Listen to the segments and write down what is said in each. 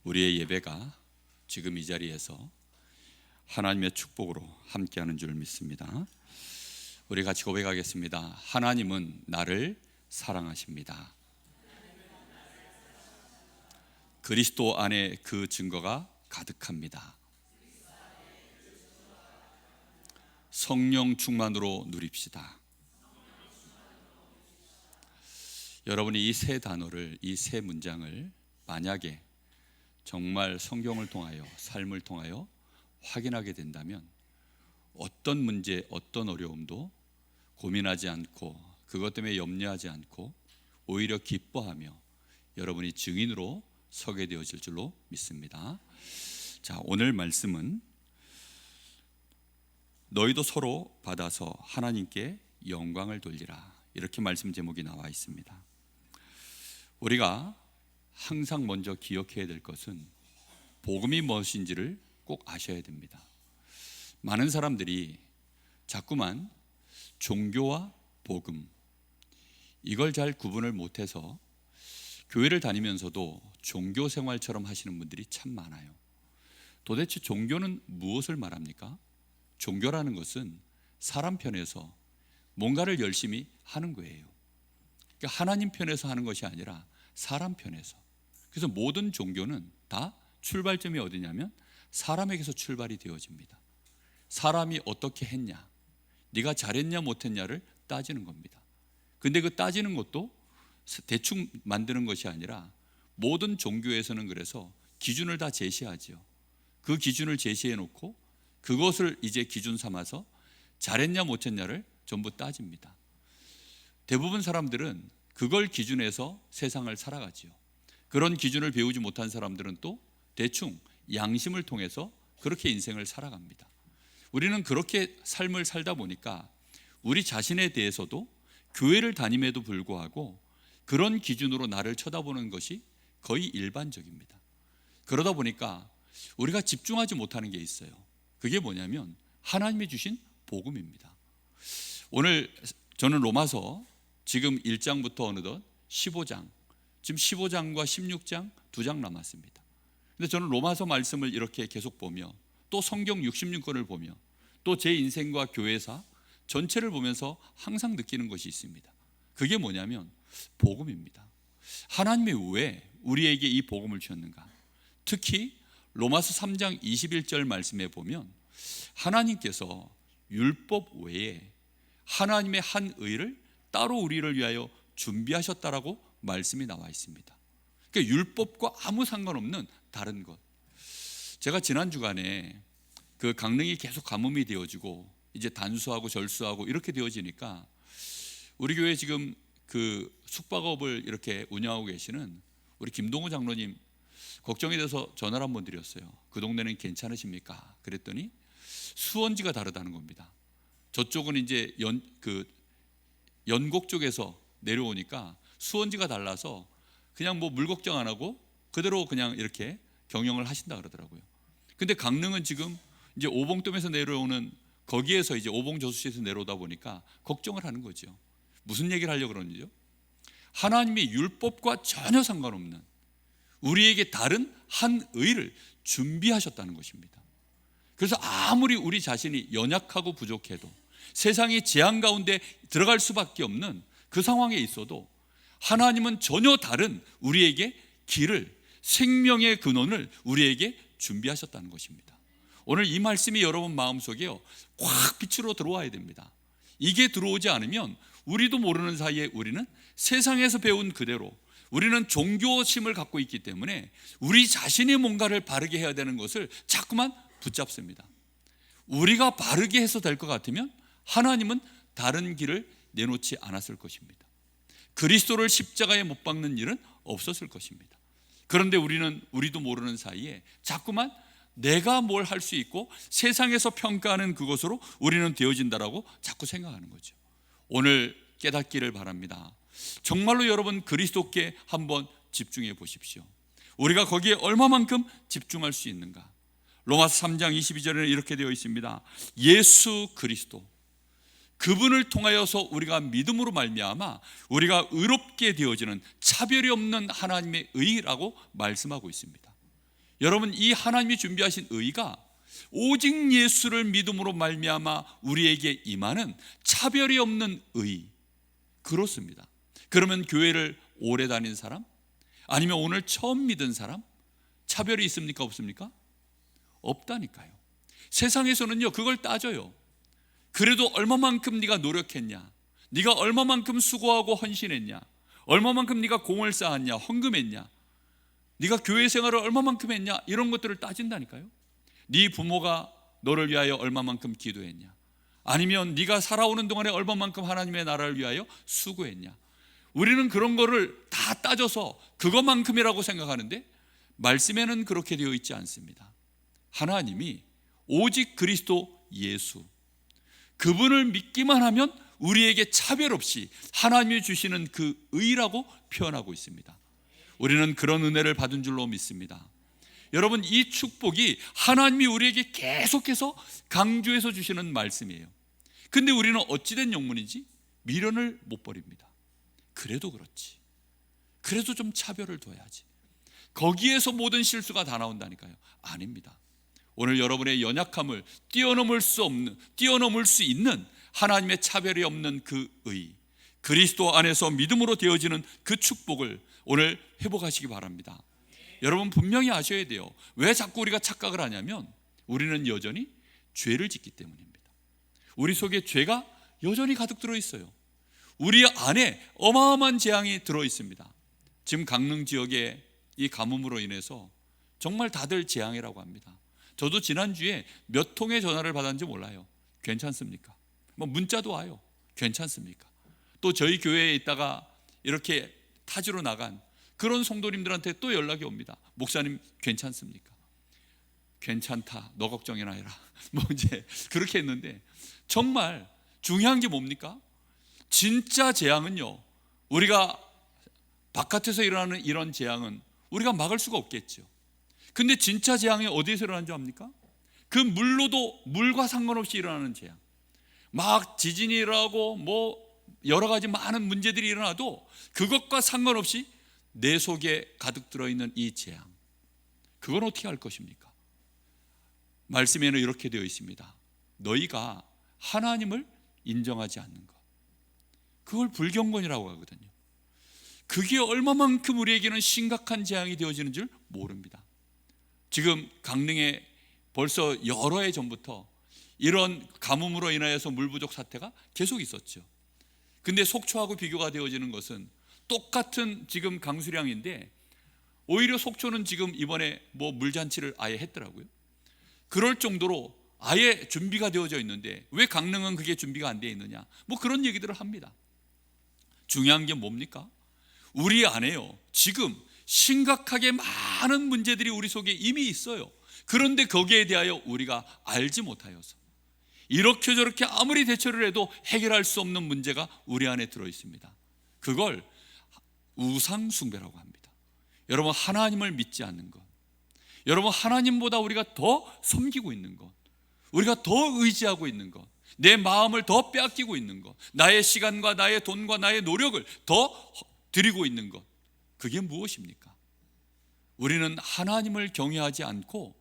우리의 예배가 지금 이 자리에서 하나님의 축복으로 함께하는 줄 믿습니다. 우리 같이 고백하겠습니다. 하나님은 나를 사랑하십니다. 그리스도 안에 그 증거가 가득합니다. 성령 충만으로 누립시다. 여러분이 이 세 단어를, 이 세 문장을 만약에 정말 성경을 통하여, 삶을 통하여 확인하게 된다면 어떤 문제, 어떤 어려움도 고민하지 않고 그것 때문에 염려하지 않고 오히려 기뻐하며 여러분이 증인으로 서게 되어질 줄로 믿습니다. 자, 오늘 말씀은 너희도 서로 받아서 하나님께 영광을 돌리라, 이렇게 말씀 제목이 나와 있습니다. 우리가 항상 먼저 기억해야 될 것은 복음이 무엇인지를 꼭 아셔야 됩니다. 많은 사람들이 자꾸만 종교와 복음, 이걸 잘 구분을 못해서 교회를 다니면서도 종교 생활처럼 하시는 분들이 참 많아요. 도대체 종교는 무엇을 말합니까? 종교라는 것은 사람 편에서 뭔가를 열심히 하는 거예요. 그러니까 하나님 편에서 하는 것이 아니라 사람 편에서. 그래서 모든 종교는 다 출발점이 어디냐면 사람에게서 출발이 되어집니다. 사람이 어떻게 했냐, 네가 잘했냐 못했냐를 따지는 겁니다. 근데 그 따지는 것도 대충 만드는 것이 아니라 모든 종교에서는 그래서 기준을 다 제시하지요. 그 기준을 제시해 놓고 그것을 이제 기준 삼아서 잘했냐 못했냐를 전부 따집니다. 대부분 사람들은 그걸 기준해서 세상을 살아가지요. 그런 기준을 배우지 못한 사람들은 또 대충 양심을 통해서 그렇게 인생을 살아갑니다. 우리는 그렇게 삶을 살다 보니까 우리 자신에 대해서도 교회를 다님에도 불구하고 그런 기준으로 나를 쳐다보는 것이 거의 일반적입니다. 그러다 보니까 우리가 집중하지 못하는 게 있어요. 그게 뭐냐면 하나님이 주신 복음입니다. 오늘 저는 로마서 지금 1장부터 어느덧 15장, 지금 15장과 16장 2장 남았습니다. 근데 저는 로마서 말씀을 이렇게 계속 보며 또 성경 66권을 보며 또 제 인생과 교회사 전체를 보면서 항상 느끼는 것이 있습니다. 그게 뭐냐면 복음입니다. 하나님이 왜 우리에게 이 복음을 주셨는가? 특히 로마서 3장 21절 말씀에 보면 하나님께서 율법 외에 하나님의 한 의를 따로 우리를 위하여 준비하셨다라고 말씀이 나와 있습니다. 그러니까 율법과 아무 상관없는 다른 것. 제가 지난 주간에 그 강릉이 계속 가뭄이 되어지고 이제 단수하고 절수하고 이렇게 되어지니까 우리 교회 지금 그 숙박업을 이렇게 운영하고 계시는 우리 김동우 장로님 걱정이 돼서 전화를 한번 드렸어요. 그 동네는 괜찮으십니까? 그랬더니 수원지가 다르다는 겁니다. 저쪽은 이제 연곡 쪽에서 내려오니까 수원지가 달라서 그냥 뭐 물 걱정 안 하고 그대로 그냥 이렇게 경영을 하신다 그러더라고요. 근데 강릉은 지금 이제 오봉댐에서 내려오는 거기에서 이제 오봉저수지에서 내려오다 보니까 걱정을 하는 거죠. 무슨 얘기를 하려고 그러는지요? 하나님이 율법과 전혀 상관없는 우리에게 다른 한 의를 준비하셨다는 것입니다. 그래서 아무리 우리 자신이 연약하고 부족해도 세상의 재앙 가운데 들어갈 수밖에 없는 그 상황에 있어도 하나님은 전혀 다른 우리에게 길을, 생명의 근원을 우리에게 준비하셨다는 것입니다. 오늘 이 말씀이 여러분 마음속에요 확 빛으로 들어와야 됩니다. 이게 들어오지 않으면 우리도 모르는 사이에 우리는 세상에서 배운 그대로 우리는 종교심을 갖고 있기 때문에 우리 자신이 뭔가를 바르게 해야 되는 것을 자꾸만 붙잡습니다. 우리가 바르게 해서 될 것 같으면 하나님은 다른 길을 내놓지 않았을 것입니다. 그리스도를 십자가에 못 박는 일은 없었을 것입니다. 그런데 우리도 모르는 사이에 자꾸만 내가 뭘 할 수 있고 세상에서 평가하는 그것으로 우리는 되어진다라고 자꾸 생각하는 거죠. 오늘 깨닫기를 바랍니다. 정말로 여러분 그리스도께 한번 집중해 보십시오. 우리가 거기에 얼마만큼 집중할 수 있는가? 로마서 3장 22절에는 이렇게 되어 있습니다. 예수 그리스도 그분을 통하여서 우리가 믿음으로 말미암아 우리가 의롭게 되어지는 차별이 없는 하나님의 의라고 말씀하고 있습니다. 여러분, 이 하나님이 준비하신 의가 오직 예수를 믿음으로 말미암아 우리에게 임하는 차별이 없는 의, 그렇습니다. 그러면 교회를 오래 다닌 사람, 아니면 오늘 처음 믿은 사람, 차별이 있습니까? 없습니까? 없다니까요. 세상에서는요, 그걸 따져요. 그래도 얼마만큼 네가 노력했냐, 네가 얼마만큼 수고하고 헌신했냐, 얼마만큼 네가 공을 쌓았냐, 헌금했냐, 네가 교회 생활을 얼마만큼 했냐, 이런 것들을 따진다니까요. 네 부모가 너를 위하여 얼마만큼 기도했냐, 아니면 네가 살아오는 동안에 얼마만큼 하나님의 나라를 위하여 수고했냐. 우리는 그런 거를 다 따져서 그것만큼이라고 생각하는데 말씀에는 그렇게 되어 있지 않습니다. 하나님이 오직 그리스도 예수, 그분을 믿기만 하면 우리에게 차별 없이 하나님이 주시는 그 의라고 표현하고 있습니다. 우리는 그런 은혜를 받은 줄로 믿습니다. 여러분, 이 축복이 하나님이 우리에게 계속해서 강조해서 주시는 말씀이에요. 근데 우리는 어찌된 영문인지 미련을 못 버립니다. 그래도 그렇지, 그래도 좀 차별을 둬야지, 거기에서 모든 실수가 다 나온다니까요. 아닙니다. 오늘 여러분의 연약함을 뛰어넘을 수 있는 하나님의 차별이 없는 그 의, 그리스도 안에서 믿음으로 되어지는 그 축복을 오늘 회복하시기 바랍니다. 여러분, 분명히 아셔야 돼요. 왜 자꾸 우리가 착각을 하냐면 우리는 여전히 죄를 짓기 때문입니다. 우리 속에 죄가 여전히 가득 들어 있어요. 우리 안에 어마어마한 재앙이 들어 있습니다. 지금 강릉 지역에 이 가뭄으로 인해서 정말 다들 재앙이라고 합니다. 저도 지난주에 몇 통의 전화를 받았는지 몰라요. 괜찮습니까? 뭐 문자도 와요. 괜찮습니까? 또 저희 교회에 있다가 이렇게 타지로 나간 그런 성도님들한테 또 연락이 옵니다. 목사님 괜찮습니까? 괜찮다, 너 걱정이나 해라. 뭐 이제 그렇게 했는데, 정말 중요한 게 뭡니까? 진짜 재앙은요, 우리가 바깥에서 일어나는 이런 재앙은 우리가 막을 수가 없겠죠. 근데 진짜 재앙이 어디에서 일어나는 줄 압니까? 그 물과 상관없이 일어나는 재앙, 막 지진이 일어나고 뭐 여러 가지 많은 문제들이 일어나도 그것과 상관없이 내 속에 가득 들어있는 이 재앙, 그건 어떻게 할 것입니까? 말씀에는 이렇게 되어 있습니다. 너희가 하나님을 인정하지 않는 것, 그걸 불경건이라고 하거든요. 그게 얼마만큼 우리에게는 심각한 재앙이 되어지는 줄 모릅니다. 지금 강릉에 벌써 여러 해 전부터 이런 가뭄으로 인하여서 물 부족 사태가 계속 있었죠. 근데 속초하고 비교가 되어지는 것은 똑같은 지금 강수량인데 오히려 속초는 지금 이번에 뭐 물잔치를 아예 했더라고요. 그럴 정도로 아예 준비가 되어져 있는데 왜 강릉은 그게 준비가 안 되어 있느냐, 뭐 그런 얘기들을 합니다. 중요한 게 뭡니까? 우리 안에요, 지금 심각하게 많은 문제들이 우리 속에 이미 있어요. 그런데 거기에 대하여 우리가 알지 못하여서 이렇게 저렇게 아무리 대처를 해도 해결할 수 없는 문제가 우리 안에 들어 있습니다. 그걸 우상 숭배라고 합니다. 여러분, 하나님을 믿지 않는 것, 여러분 하나님보다 우리가 더 섬기고 있는 것, 우리가 더 의지하고 있는 것, 내 마음을 더 빼앗기고 있는 것, 나의 시간과 나의 돈과 나의 노력을 더 드리고 있는 것, 그게 무엇입니까? 우리는 하나님을 경외하지 않고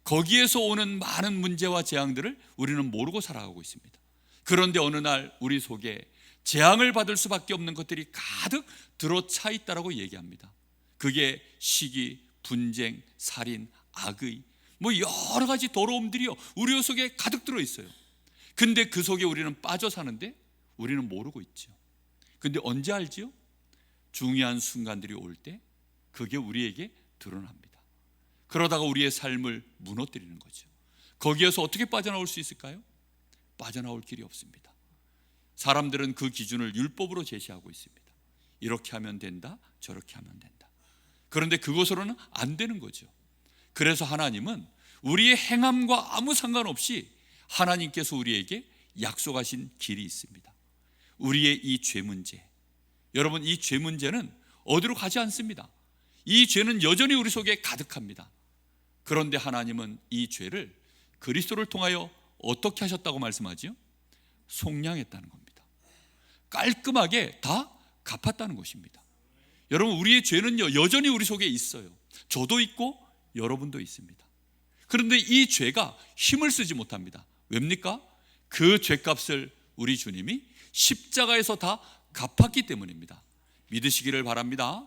거기에서 오는 많은 문제와 재앙들을 우리는 모르고 살아가고 있습니다. 그런데 어느 날 우리 속에 재앙을 받을 수밖에 없는 것들이 가득 들어차 있다라고 얘기합니다. 그게 시기, 분쟁, 살인, 악의, 뭐 여러 가지 더러움들이요, 우리 속에 가득 들어 있어요. 근데 그 속에 우리는 빠져 사는데 우리는 모르고 있죠. 근데 언제 알지요? 중요한 순간들이 올 때 그게 우리에게 드러납니다. 그러다가 우리의 삶을 무너뜨리는 거죠. 거기에서 어떻게 빠져나올 수 있을까요? 빠져나올 길이 없습니다. 사람들은 그 기준을 율법으로 제시하고 있습니다. 이렇게 하면 된다, 저렇게 하면 된다. 그런데 그것으로는 안 되는 거죠. 그래서 하나님은 우리의 행함과 아무 상관없이 하나님께서 우리에게 약속하신 길이 있습니다. 우리의 이 죄 문제, 여러분, 이 죄 문제는 어디로 가지 않습니다. 이 죄는 여전히 우리 속에 가득합니다. 그런데 하나님은 이 죄를 그리스도를 통하여 어떻게 하셨다고 말씀하지요? 속량했다는 겁니다. 깔끔하게 다 갚았다는 것입니다. 여러분, 우리의 죄는요 여전히 우리 속에 있어요. 저도 있고 여러분도 있습니다. 그런데 이 죄가 힘을 쓰지 못합니다. 왜입니까? 그 죄값을 우리 주님이 십자가에서 다 갚았기 때문입니다. 믿으시기를 바랍니다.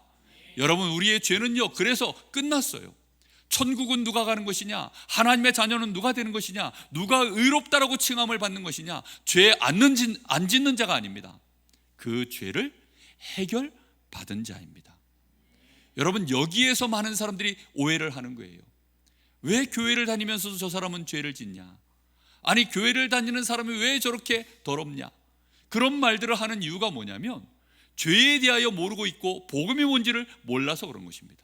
여러분, 우리의 죄는요, 그래서 끝났어요. 천국은 누가 가는 것이냐? 하나님의 자녀는 누가 되는 것이냐? 누가 의롭다라고 칭함을 받는 것이냐? 죄 안 짓는 자가 아닙니다. 그 죄를 해결받은 자입니다. 여러분, 여기에서 많은 사람들이 오해를 하는 거예요. 왜 교회를 다니면서도 저 사람은 죄를 짓냐? 아니, 교회를 다니는 사람이 왜 저렇게 더럽냐? 그런 말들을 하는 이유가 뭐냐면 죄에 대하여 모르고 있고 복음이 뭔지를 몰라서 그런 것입니다.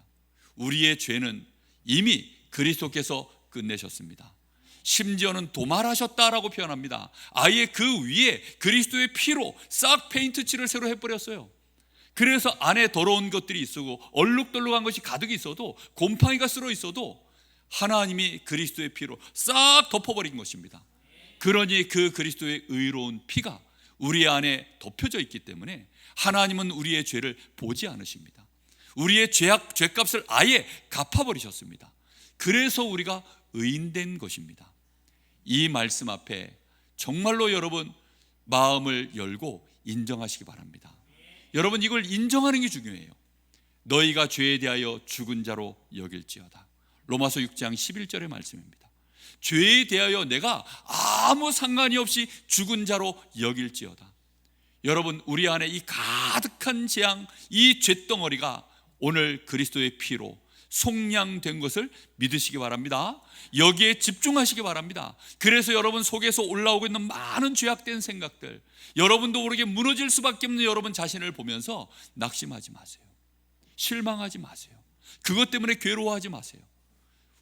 우리의 죄는 이미 그리스도께서 끝내셨습니다. 심지어는 도말하셨다라고 표현합니다. 아예 그 위에 그리스도의 피로 싹 페인트 칠을 새로 해버렸어요. 그래서 안에 더러운 것들이 있고 얼룩덜룩한 것이 가득 있어도, 곰팡이가 쓸어 있어도 하나님이 그리스도의 피로 싹 덮어버린 것입니다. 그러니 그 그리스도의 의로운 피가 우리 안에 덮여져 있기 때문에 하나님은 우리의 죄를 보지 않으십니다. 우리의 죄값을 아예 갚아버리셨습니다. 그래서 우리가 의인된 것입니다. 이 말씀 앞에 정말로 여러분 마음을 열고 인정하시기 바랍니다. 여러분, 이걸 인정하는 게 중요해요. 너희가 죄에 대하여 죽은 자로 여길지어다. 로마서 6장 11절의 말씀입니다. 죄에 대하여 내가 아무 상관이 없이 죽은 자로 여길지어다. 여러분, 우리 안에 이 가득한 재앙, 이 죄덩어리가 오늘 그리스도의 피로 속량된 것을 믿으시기 바랍니다. 여기에 집중하시기 바랍니다. 그래서 여러분 속에서 올라오고 있는 많은 죄악된 생각들, 여러분도 모르게 무너질 수밖에 없는 여러분 자신을 보면서 낙심하지 마세요. 실망하지 마세요. 그것 때문에 괴로워하지 마세요.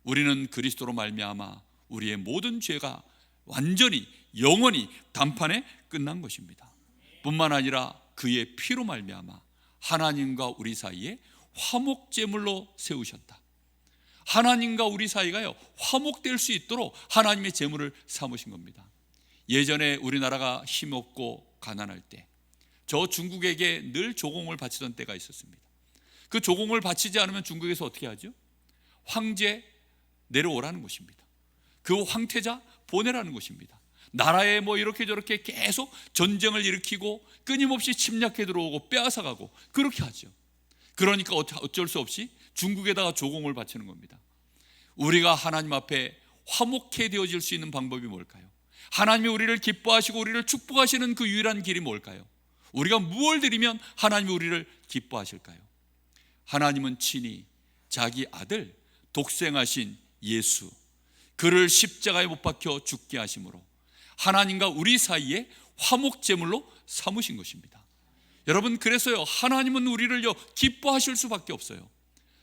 우리는 그리스도로 말미암아 우리의 모든 죄가 완전히 영원히 단판에 끝난 것입니다. 뿐만 아니라 그의 피로 말미암아 하나님과 우리 사이에 화목제물로 세우셨다. 하나님과 우리 사이가요, 화목될 수 있도록 하나님의 제물을 삼으신 겁니다. 예전에 우리나라가 힘없고 가난할 때 저 중국에게 늘 조공을 바치던 때가 있었습니다. 그 조공을 바치지 않으면 중국에서 어떻게 하죠? 황제 내려오라는 것입니다. 그 황태자 보내라는 것입니다. 나라에 뭐 이렇게 저렇게 계속 전쟁을 일으키고 끊임없이 침략해 들어오고 빼앗아가고 그렇게 하죠. 그러니까 어쩔 수 없이 중국에다가 조공을 바치는 겁니다. 우리가 하나님 앞에 화목해 되어질 수 있는 방법이 뭘까요? 하나님이 우리를 기뻐하시고 우리를 축복하시는 그 유일한 길이 뭘까요? 우리가 무엇을 드리면 하나님이 우리를 기뻐하실까요? 하나님은 친히 자기 아들 독생하신 예수, 그를 십자가에 못 박혀 죽게 하심으로 하나님과 우리 사이에 화목제물로 삼으신 것입니다. 여러분, 그래서요, 하나님은 우리를요 기뻐하실 수밖에 없어요.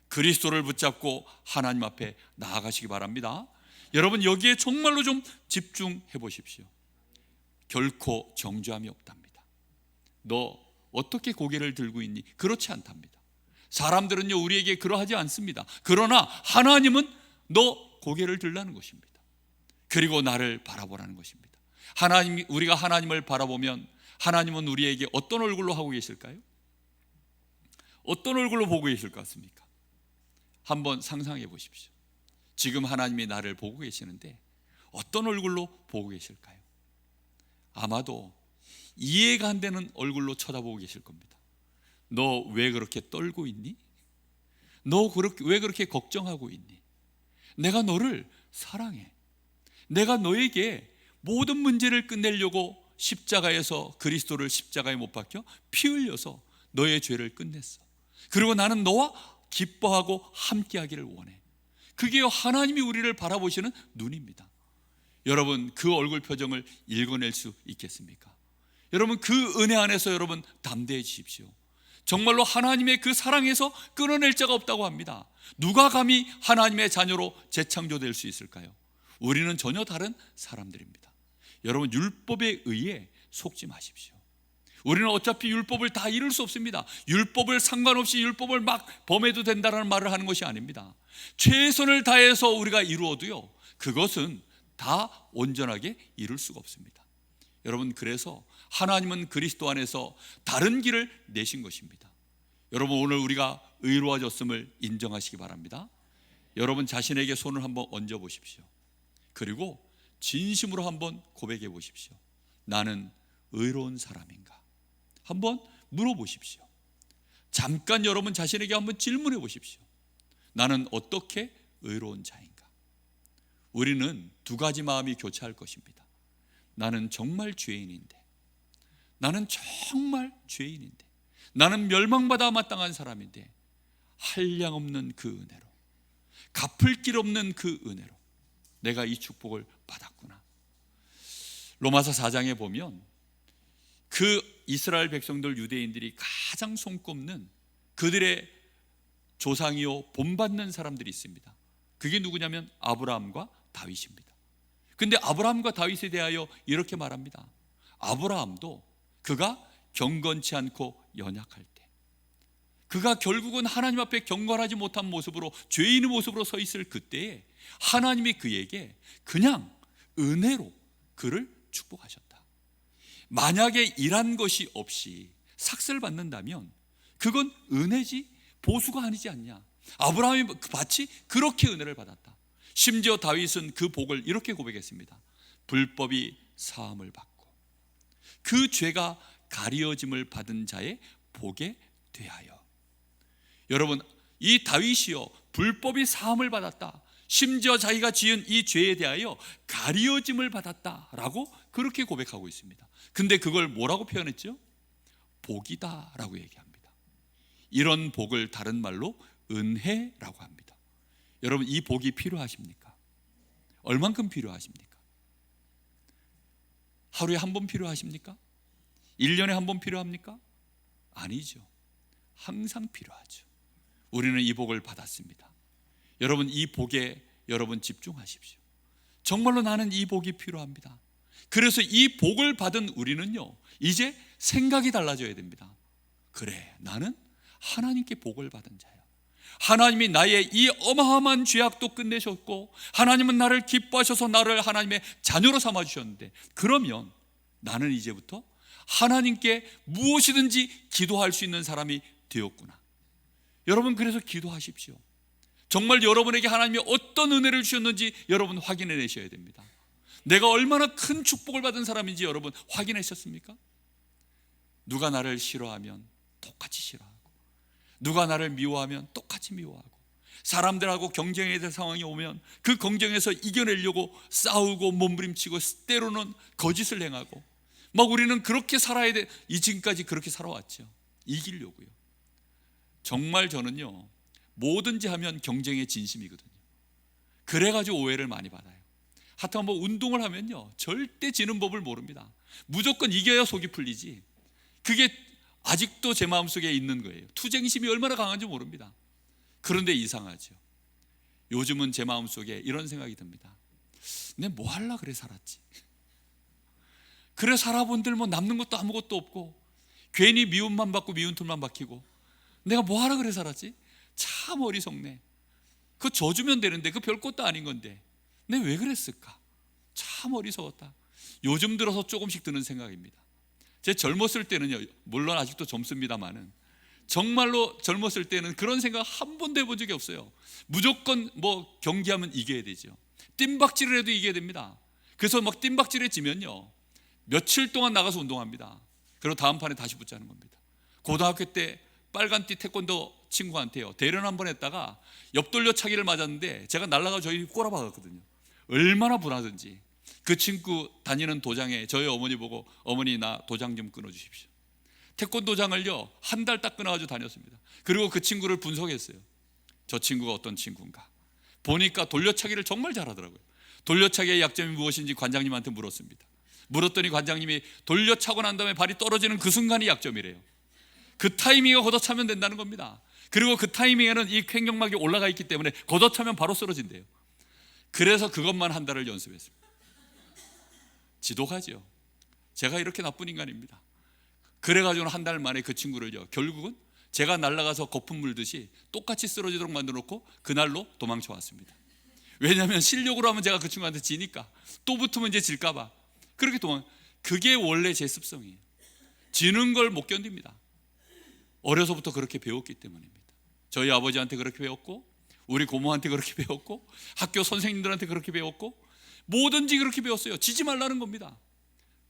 그리스도를 붙잡고 하나님 앞에 나아가시기 바랍니다. 여러분, 여기에 정말로 좀 집중해 보십시오. 결코 정죄함이 없답니다. 너 어떻게 고개를 들고 있니? 그렇지 않답니다. 사람들은요 우리에게 그러하지 않습니다. 그러나 하나님은 너 고개를 들라는 것입니다. 그리고 나를 바라보라는 것입니다. 우리가 하나님을 바라보면 하나님은 우리에게 어떤 얼굴로 하고 계실까요? 어떤 얼굴로 보고 계실 것 같습니까? 한번 상상해 보십시오. 지금 하나님이 나를 보고 계시는데 어떤 얼굴로 보고 계실까요? 아마도 이해가 안 되는 얼굴로 쳐다보고 계실 겁니다. 너 왜 그렇게 떨고 있니? 너 왜 그렇게 걱정하고 있니? 내가 너를 사랑해. 내가 너에게 모든 문제를 끝내려고 십자가에서 그리스도를 십자가에 못 박혀 피 흘려서 너의 죄를 끝냈어. 그리고 나는 너와 기뻐하고 함께하기를 원해. 그게 하나님이 우리를 바라보시는 눈입니다. 여러분, 그 얼굴 표정을 읽어낼 수 있겠습니까? 여러분, 그 은혜 안에서 여러분 담대해지십시오. 정말로 하나님의 그 사랑에서 끊어낼 자가 없다고 합니다. 누가 감히 하나님의 자녀로 재창조될 수 있을까요? 우리는 전혀 다른 사람들입니다. 여러분, 율법에 의해 속지 마십시오. 우리는 어차피 율법을 다 이룰 수 없습니다. 율법을 상관없이 율법을 막 범해도 된다는 말을 하는 것이 아닙니다. 최선을 다해서 우리가 이루어도요, 그것은 다 온전하게 이룰 수가 없습니다. 여러분, 그래서 하나님은 그리스도 안에서 다른 길을 내신 것입니다. 여러분, 오늘 우리가 의로워졌음을 인정하시기 바랍니다. 여러분 자신에게 손을 한번 얹어 보십시오. 그리고 진심으로 한번 고백해 보십시오. 나는 의로운 사람인가? 한번 물어보십시오. 잠깐 여러분 자신에게 한번 질문해 보십시오. 나는 어떻게 의로운 자인가? 우리는 두 가지 마음이 교차할 것입니다. 나는 정말 죄인인데, 나는 정말 죄인인데, 나는 멸망받아 마땅한 사람인데 한량없는 그 은혜로, 갚을 길 없는 그 은혜로 내가 이 축복을 받았구나. 로마서 4장에 보면 그 이스라엘 백성들, 유대인들이 가장 손꼽는 그들의 조상이요 본받는 사람들이 있습니다. 그게 누구냐면 아브라함과 다윗입니다. 근데 아브라함과 다윗에 대하여 이렇게 말합니다. 아브라함도 그가 경건치 않고 연약할 때, 그가 결국은 하나님 앞에 경건하지 못한 모습으로, 죄인의 모습으로 서 있을 그때에 하나님이 그에게 그냥 은혜로 그를 축복하셨다. 만약에 일한 것이 없이 삭슬 받는다면 그건 은혜지 보수가 아니지 않냐. 아브라함이 마치 그렇게 은혜를 받았다. 심지어 다윗은 그 복을 이렇게 고백했습니다. 불법이 사함을 받고 그 죄가 가리어짐을 받은 자의 복에 대하여. 여러분, 이 다윗이요 불법이 사함을 받았다, 심지어 자기가 지은 이 죄에 대하여 가리어짐을 받았다라고 그렇게 고백하고 있습니다. 근데 그걸 뭐라고 표현했죠? 복이다 라고 얘기합니다. 이런 복을 다른 말로 은혜라고 합니다. 여러분, 이 복이 필요하십니까? 얼만큼 필요하십니까? 하루에 한 번 필요하십니까? 1년에 한 번 필요합니까? 아니죠. 항상 필요하죠. 우리는 이 복을 받았습니다. 여러분, 이 복에 여러분 집중하십시오. 정말로 나는 이 복이 필요합니다. 그래서 이 복을 받은 우리는요, 이제 생각이 달라져야 됩니다. 그래, 나는 하나님께 복을 받은 자야. 하나님이 나의 이 어마어마한 죄악도 끝내셨고, 하나님은 나를 기뻐하셔서 나를 하나님의 자녀로 삼아주셨는데, 그러면 나는 이제부터 하나님께 무엇이든지 기도할 수 있는 사람이 되었구나. 여러분, 그래서 기도하십시오. 정말 여러분에게 하나님이 어떤 은혜를 주셨는지 여러분 확인해 내셔야 됩니다. 내가 얼마나 큰 축복을 받은 사람인지 여러분 확인하셨습니까? 누가 나를 싫어하면 똑같이 싫어하고, 누가 나를 미워하면 똑같이 미워하고, 사람들하고 경쟁해야 될 상황이 오면 그 경쟁에서 이겨내려고 싸우고 몸부림치고 때로는 거짓을 행하고, 막 우리는 그렇게 살아야 돼. 지금까지 그렇게 살아왔죠. 이기려고요. 정말 저는요, 뭐든지 하면 경쟁의 진심이거든요. 그래가지고 오해를 많이 받아요. 하여튼 뭐 운동을 하면요, 절대 지는 법을 모릅니다. 무조건 이겨야 속이 풀리지. 그게 아직도 제 마음속에 있는 거예요. 투쟁심이 얼마나 강한지 모릅니다. 그런데 이상하죠. 요즘은 제 마음속에 이런 생각이 듭니다. 내가 뭐 하려고 그래 살았지? 그래 살아본들 뭐 남는 것도 아무것도 없고, 괜히 미움만 받고 미운 툴만 박히고, 내가 뭐 하려고 그래 살았지? 참 어리석네. 그거 져주면 되는데, 그 별 것도 아닌 건데 내가 왜 그랬을까? 참 어리석었다. 요즘 들어서 조금씩 드는 생각입니다. 제 젊었을 때는요, 물론 아직도 젊습니다만은, 정말로 젊었을 때는 그런 생각 한 번도 해본 적이 없어요. 무조건 뭐 경기하면 이겨야 되죠. 뜀박질을 해도 이겨야 됩니다. 그래서 막 뜀박질에 지면요, 며칠 동안 나가서 운동합니다. 그리고 다음 판에 다시 붙자는 겁니다. 고등학교 때 빨간띠 태권도 친구한테요, 대련 한번 했다가 옆돌려차기를 맞았는데 제가 날아가 저희 꼬라박았거든요. 얼마나 분하든지. 그 친구 다니는 도장에 저희 어머니 보고, 어머니 나 도장 좀 끊어주십시오. 태권도장을요 한 달 딱 끊어가지고 다녔습니다. 그리고 그 친구를 분석했어요. 저 친구가 어떤 친구인가 보니까 돌려차기를 정말 잘하더라고요. 돌려차기의 약점이 무엇인지 관장님한테 물었습니다. 물었더니 관장님이 돌려차고 난 다음에 발이 떨어지는 그 순간이 약점이래요. 그 타이밍에 걷어차면 된다는 겁니다. 그리고 그 타이밍에는 이 횡격막이 올라가 있기 때문에 걷어차면 바로 쓰러진대요. 그래서 그것만 한 달을 연습했습니다. 지독하죠. 제가 이렇게 나쁜 인간입니다. 그래가지고 한 달 만에 그 친구를요, 결국은 제가 날아가서 거품 물듯이 똑같이 쓰러지도록 만들어 놓고 그날로 도망쳐 왔습니다. 왜냐하면 실력으로 하면 제가 그 친구한테 지니까, 또 붙으면 이제 질까봐 그렇게 그게 원래 제 습성이에요. 지는 걸 못 견딥니다. 어려서부터 그렇게 배웠기 때문입니다. 저희 아버지한테 그렇게 배웠고, 우리 고모한테 그렇게 배웠고 학교 선생님들한테 그렇게 배웠고 뭐든지 그렇게 배웠어요. 지지 말라는 겁니다.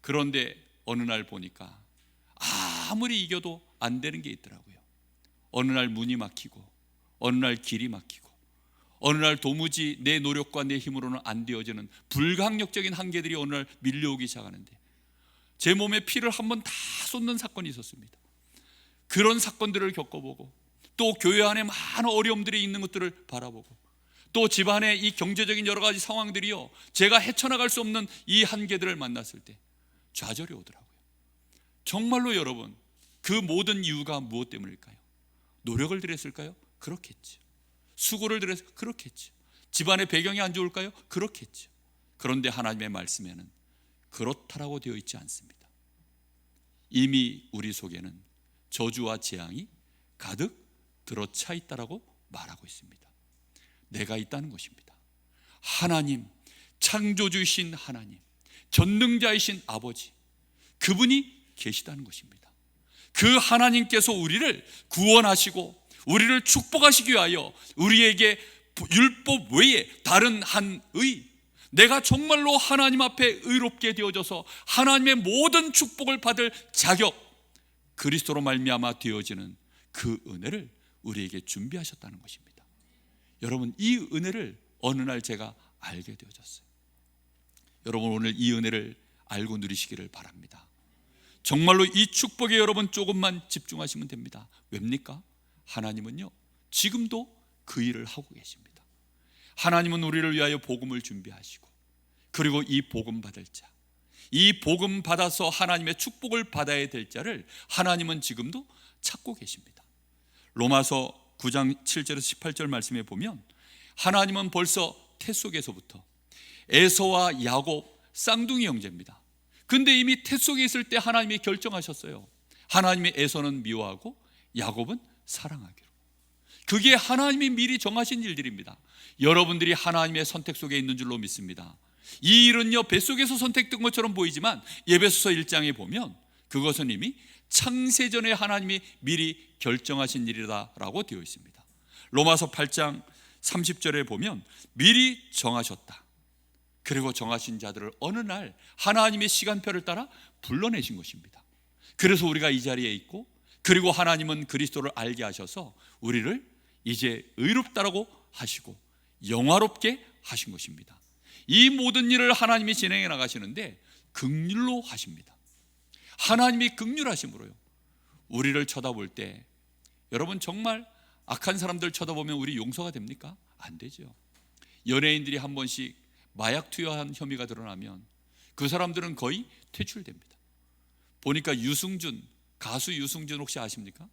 그런데 어느 날 보니까 아무리 이겨도 안 되는 게 있더라고요. 어느 날 문이 막히고 어느 날 길이 막히고 어느 날 도무지 내 노력과 내 힘으로는 안 되어지는 불가항력적인 한계들이 어느 날 밀려오기 시작하는데 제 몸에 피를 한번 다 쏟는 사건이 있었습니다. 그런 사건들을 겪어보고 또 교회 안에 많은 어려움들이 있는 것들을 바라보고 또 집안의 이 경제적인 여러 가지 상황들이요, 제가 헤쳐나갈 수 없는 이 한계들을 만났을 때 좌절이 오더라고요. 정말로 여러분, 그 모든 이유가 무엇 때문일까요? 노력을 들였을까요? 그렇겠죠. 수고를 들여서 그렇겠죠. 집안의 배경이 안 좋을까요? 그렇겠죠. 그런데 하나님의 말씀에는 그렇다라고 되어 있지 않습니다. 이미 우리 속에는 저주와 재앙이 가득 들어차 있다라고 말하고 있습니다. 내가 있다는 것입니다. 하나님, 창조주이신 하나님, 전능자이신 아버지, 그분이 계시다는 것입니다. 그 하나님께서 우리를 구원하시고 우리를 축복하시기 위하여 우리에게 율법 외에 다른 한 의, 내가 정말로 하나님 앞에 의롭게 되어져서 하나님의 모든 축복을 받을 자격, 그리스도로 말미암아 되어지는 그 은혜를 우리에게 준비하셨다는 것입니다. 여러분, 이 은혜를 어느 날 제가 알게 되어졌어요. 여러분, 오늘 이 은혜를 알고 누리시기를 바랍니다. 정말로 이 축복에 여러분 조금만 집중하시면 됩니다. 왜입니까? 하나님은요, 지금도 그 일을 하고 계십니다. 하나님은 우리를 위하여 복음을 준비하시고, 그리고 이 복음 받을 자, 이 복음 받아서 하나님의 축복을 받아야 될 자를 하나님은 지금도 찾고 계십니다. 로마서 9장 7절에서 18절 말씀에 보면 하나님은 벌써 태 속에서부터 에서와 야곱 쌍둥이 형제입니다. 근데 이미 태 속에 있을 때 하나님이 결정하셨어요. 하나님의 에서는 미워하고 야곱은 사랑하기로. 그게 하나님이 미리 정하신 일들입니다. 여러분들이 하나님의 선택 속에 있는 줄로 믿습니다. 이 일은요, 뱃속에서 선택된 것처럼 보이지만 에베소서 1장에 보면 그것은 이미 창세전에 하나님이 미리 결정하신 일이다라고 되어 있습니다. 로마서 8장 30절에 보면 미리 정하셨다. 그리고 정하신 자들을 어느 날 하나님의 시간표를 따라 불러내신 것입니다. 그래서 우리가 이 자리에 있고, 그리고 하나님은 그리스도를 알게 하셔서 우리를 이제 의롭다라고 하시고 영화롭게 하신 것입니다. 이 모든 일을 하나님이 진행해 나가시는데 긍휼로 하십니다. 하나님이 긍휼하심으로요, 우리를 쳐다볼 때, 여러분 정말 악한 사람들 쳐다보면 우리 용서가 됩니까? 안 되죠. 연예인들이 한 번씩 마약 투여한 혐의가 드러나면 그 사람들은 거의 퇴출됩니다. 보니까 유승준, 가수 유승준 혹시 아십니까?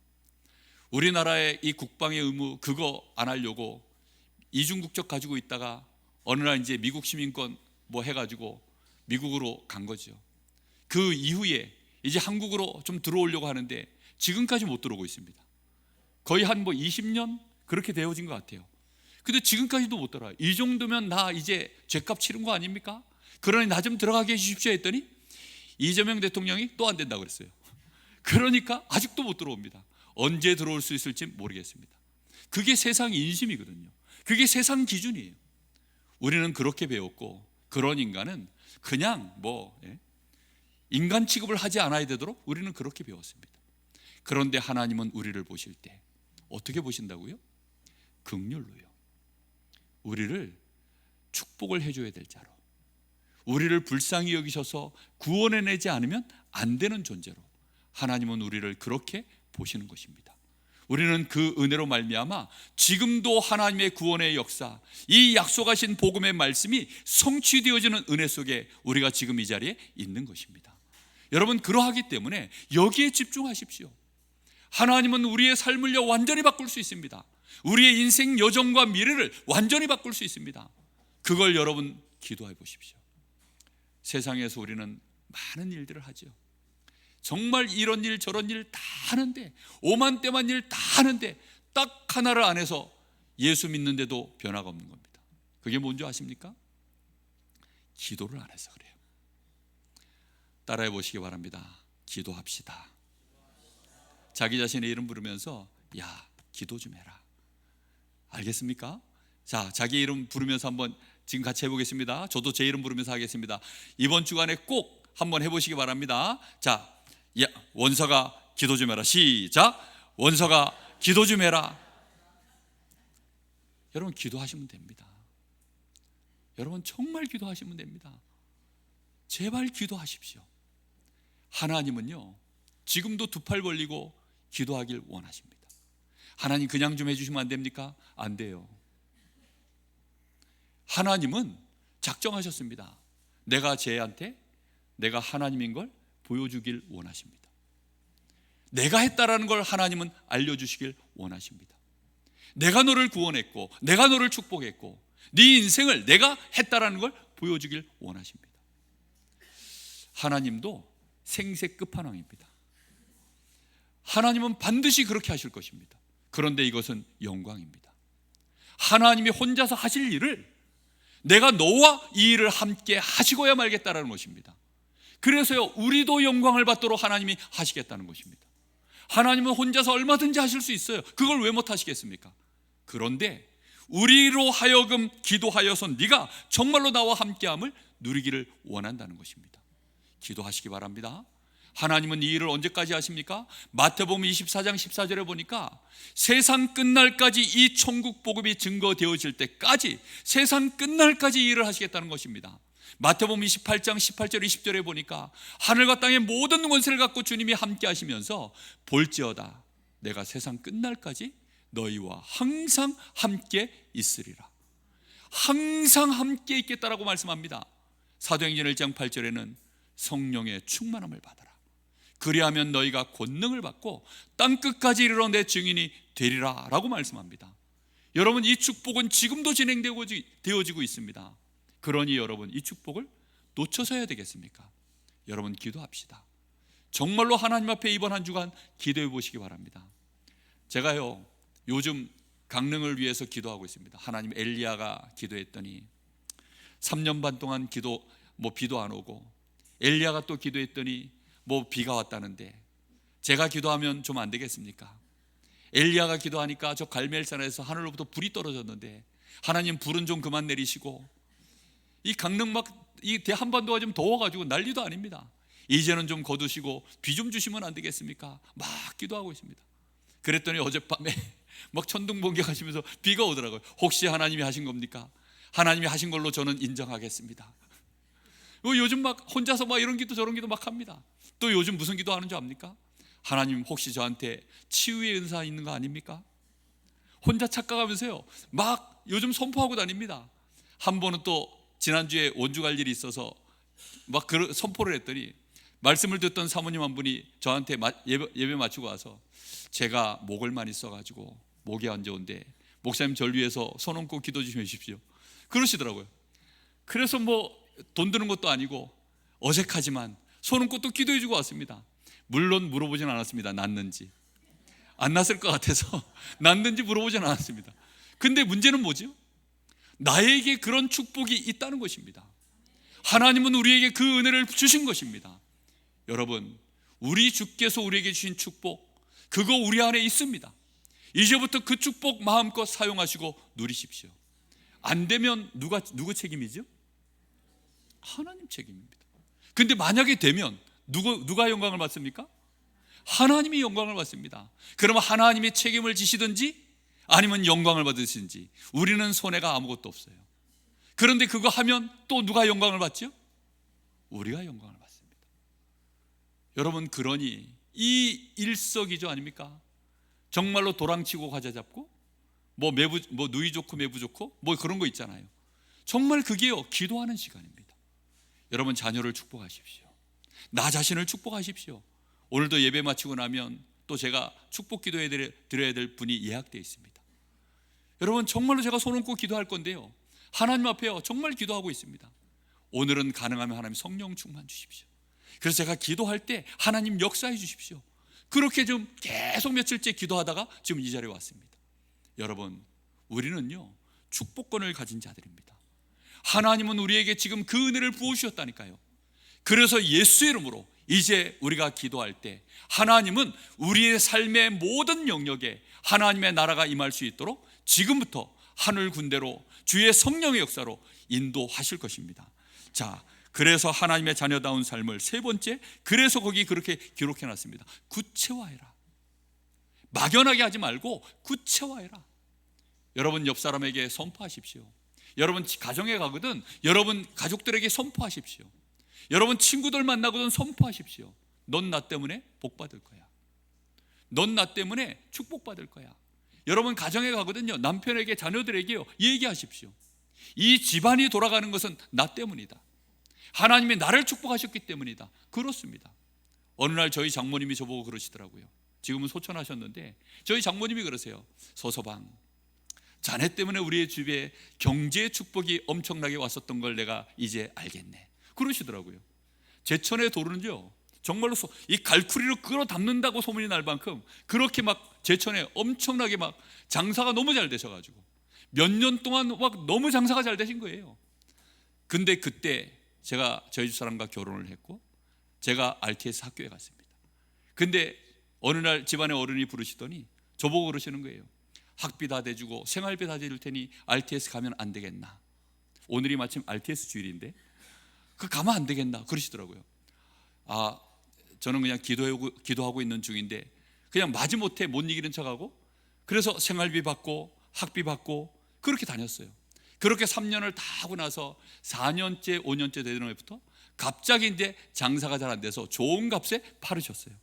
우리나라의 이 국방의 의무 그거 안 하려고 이중국적 가지고 있다가 어느 날 이제 미국 시민권 뭐 해가지고 미국으로 간 거죠. 그 이후에 이제 한국으로 좀 들어오려고 하는데 지금까지 못 들어오고 있습니다. 거의 한 뭐 20년 그렇게 되어진 것 같아요. 근데 지금까지도 못 들어와요. 이 정도면 나 이제 죄값 치른 거 아닙니까? 그러니 나 좀 들어가게 해주십시오 했더니 이재명 대통령이 또 안 된다고 그랬어요. 그러니까 아직도 못 들어옵니다. 언제 들어올 수 있을지 모르겠습니다. 그게 세상 인심이거든요. 그게 세상 기준이에요. 우리는 그렇게 배웠고, 그런 인간은 그냥 인간 취급을 하지 않아야 되도록 우리는 그렇게 배웠습니다. 그런데 하나님은 우리를 보실 때 어떻게 보신다고요? 긍휼로요. 우리를 축복을 해줘야 될 자로, 우리를 불쌍히 여기셔서 구원해내지 않으면 안 되는 존재로 하나님은 우리를 그렇게 보시는 것입니다. 우리는 그 은혜로 말미암아 지금도 하나님의 구원의 역사, 이 약속하신 복음의 말씀이 성취되어지는 은혜 속에 우리가 지금 이 자리에 있는 것입니다. 여러분, 그러하기 때문에 여기에 집중하십시오. 하나님은 우리의 삶을 완전히 바꿀 수 있습니다. 우리의 인생 여정과 미래를 완전히 바꿀 수 있습니다. 그걸 여러분 기도해 보십시오. 세상에서 우리는 많은 일들을 하죠. 정말 이런 일 저런 일 다 하는데, 오만때만 일 다 하는데 딱 하나를 안 해서 예수 믿는데도 변화가 없는 겁니다. 그게 뭔지 아십니까? 기도를 안 해서 그래요. 따라해 보시기 바랍니다. 기도합시다. 자기 자신의 이름 부르면서 야, 기도 좀 해라. 알겠습니까? 자, 자기 이름 부르면서 한번 지금 같이 해보겠습니다. 저도 제 이름 부르면서 하겠습니다. 이번 주간에 꼭 한번 해보시기 바랍니다. 자, 원서가 기도 좀 해라. 시작. 원서가 기도 좀 해라. 여러분, 기도하시면 됩니다. 여러분, 정말 기도하시면 됩니다. 제발 기도하십시오. 하나님은요, 지금도 두 팔 벌리고 기도하길 원하십니다. 하나님 그냥 좀 해주시면 안 됩니까? 안 돼요. 하나님은 작정하셨습니다. 내가 쟤한테 내가 하나님인 걸 보여주길 원하십니다. 내가 했다라는 걸 하나님은 알려주시길 원하십니다. 내가 너를 구원했고, 내가 너를 축복했고, 네 인생을 내가 했다라는 걸 보여주길 원하십니다. 하나님도 생세 끝판왕입니다. 하나님은 반드시 그렇게 하실 것입니다. 그런데 이것은 영광입니다. 하나님이 혼자서 하실 일을 내가 너와 이 일을 함께 하시고야 말겠다라는 것입니다. 그래서요, 우리도 영광을 받도록 하나님이 하시겠다는 것입니다. 하나님은 혼자서 얼마든지 하실 수 있어요. 그걸 왜 못 하시겠습니까? 그런데 우리로 하여금 기도하여서 네가 정말로 나와 함께함을 누리기를 원한다는 것입니다. 기도하시기 바랍니다. 하나님은 이 일을 언제까지 하십니까? 마태복음 24장 14절에 보니까 세상 끝날까지 이 천국 복음이 증거되어질 때까지, 세상 끝날까지 이 일을 하시겠다는 것입니다. 마태복음 28장 18절 20절에 보니까 하늘과 땅의 모든 권세를 갖고 주님이 함께 하시면서 볼지어다 내가 세상 끝날까지 너희와 항상 함께 있으리라. 항상 함께 있겠다라고 말씀합니다. 사도행전 1장 8절에는 성령의 충만함을 받아라. 그리하면 너희가 권능을 받고 땅끝까지 이르러 내 증인이 되리라 라고 말씀합니다. 여러분, 이 축복은 지금도 진행되어지고 있습니다. 그러니 여러분, 이 축복을 놓쳐서 해야 되겠습니까? 여러분, 기도합시다. 정말로 하나님 앞에 이번 한 주간 기도해 보시기 바랍니다. 제가요, 요즘 강릉을 위해서 기도하고 있습니다. 하나님, 엘리야가 기도했더니 3년 반 동안 비도 안 오고, 엘리야가 또 기도했더니 비가 왔다는데 제가 기도하면 좀 안 되겠습니까? 엘리야가 기도하니까 저 갈멜산에서 하늘로부터 불이 떨어졌는데 하나님, 불은 좀 그만 내리시고, 이 강릉 이 대한반도가 좀 더워가지고 난리도 아닙니다. 이제는 좀 거두시고 비 좀 주시면 안 되겠습니까? 막 기도하고 있습니다. 그랬더니 어젯밤에 막 천둥번개 가시면서 비가 오더라고요. 혹시 하나님이 하신 겁니까? 하나님이 하신 걸로 저는 인정하겠습니다. 요즘 막 혼자서 막 이런 기도 저런 기도 막 합니다. 또 요즘 무슨 기도 하는 줄 압니까? 하나님, 혹시 저한테 치유의 은사 있는 거 아닙니까? 혼자 착각하면서요, 막 요즘 선포하고 다닙니다. 한 번은 또 지난주에 원주 갈 일이 있어서 막 선포를 했더니 말씀을 듣던 사모님 한 분이 저한테 예배 마치고 와서 제가 목을 많이 써가지고 목이 안 좋은데 목사님 절 위해서 손 얹고 기도 좀 해주십시오 그러시더라고요. 그래서 돈 드는 것도 아니고 어색하지만 손 얹고 또 기도해 주고 왔습니다. 물론 물어보진 않았습니다. 났는지. 안 났을 것 같아서 났는지 물어보진 않았습니다. 근데 문제는 뭐죠? 나에게 그런 축복이 있다는 것입니다. 하나님은 우리에게 그 은혜를 주신 것입니다. 여러분, 우리 주께서 우리에게 주신 축복, 그거 우리 안에 있습니다. 이제부터 그 축복 마음껏 사용하시고 누리십시오. 안 되면 누구 책임이죠? 하나님 책임입니다. 근데 만약에 되면 누가 영광을 받습니까? 하나님이 영광을 받습니다. 그러면 하나님이 책임을 지시든지 아니면 영광을 받으시든지 우리는 손해가 아무것도 없어요. 그런데 그거 하면 또 누가 영광을 받죠? 우리가 영광을 받습니다. 여러분, 그러니 이 일석이조 아닙니까? 정말로 도랑치고 과자 잡고 누이 좋고 매부 좋고 그런 거 있잖아요. 정말 그게요, 기도하는 시간입니다. 여러분, 자녀를 축복하십시오. 나 자신을 축복하십시오. 오늘도 예배 마치고 나면 또 제가 축복 기도해 드려야 될 분이 예약되어 있습니다. 여러분, 정말로 제가 손 얹고 기도할 건데요, 하나님 앞에요 정말 기도하고 있습니다. 오늘은 가능하면 하나님 성령 충만 주십시오. 그래서 제가 기도할 때 하나님 역사해 주십시오. 그렇게 좀 계속 며칠째 기도하다가 지금 이 자리에 왔습니다. 여러분, 우리는요 축복권을 가진 자들입니다. 하나님은 우리에게 지금 그 은혜를 부어주셨다니까요. 그래서 예수의 이름으로 이제 우리가 기도할 때 하나님은 우리의 삶의 모든 영역에 하나님의 나라가 임할 수 있도록 지금부터 하늘 군대로 주의 성령의 역사로 인도하실 것입니다. 자, 그래서 하나님의 자녀다운 삶을 세 번째, 그래서 거기 그렇게 기록해 놨습니다. 구체화해라. 막연하게 하지 말고 구체화해라. 여러분 옆 사람에게 선포하십시오. 여러분 가정에 가거든 여러분 가족들에게 선포하십시오. 여러분 친구들 만나거든 선포하십시오. 넌 나 때문에 복 받을 거야. 넌 나 때문에 축복 받을 거야. 여러분 가정에 가거든요 남편에게 자녀들에게요 얘기하십시오. 이 집안이 돌아가는 것은 나 때문이다. 하나님이 나를 축복하셨기 때문이다. 그렇습니다. 어느 날 저희 장모님이 저보고 그러시더라고요. 지금은 소천하셨는데 저희 장모님이 그러세요. 서서방, 자네 때문에 우리의 집에 경제 축복이 엄청나게 왔었던 걸 내가 이제 알겠네. 그러시더라고요. 제천의 도로는요 정말로 이 갈쿠리로 끌어 담는다고 소문이 날 만큼 그렇게 막 제천에 엄청나게 막 장사가 너무 잘 되셔가지고 몇 년 동안 막 너무 장사가 잘 되신 거예요. 근데 그때 제가 저희 집 사람과 결혼을 했고 제가 RTS 학교에 갔습니다. 근데 어느 날 집안의 어른이 부르시더니 저보고 그러시는 거예요. 학비 다 대주고 생활비 다 대줄 테니 RTS 가면 안 되겠나. 오늘이 마침 RTS 주일인데 그 가면 안 되겠나 그러시더라고요. 아, 저는 그냥 기도하고 있는 중인데 그냥 마지못해 못 이기는 척하고 그래서 생활비 받고 학비 받고 그렇게 다녔어요. 그렇게 3년을 다 하고 나서 4년째 5년째 되는 해부터 갑자기 이제 장사가 잘 안 돼서 좋은 값에 팔으셨어요.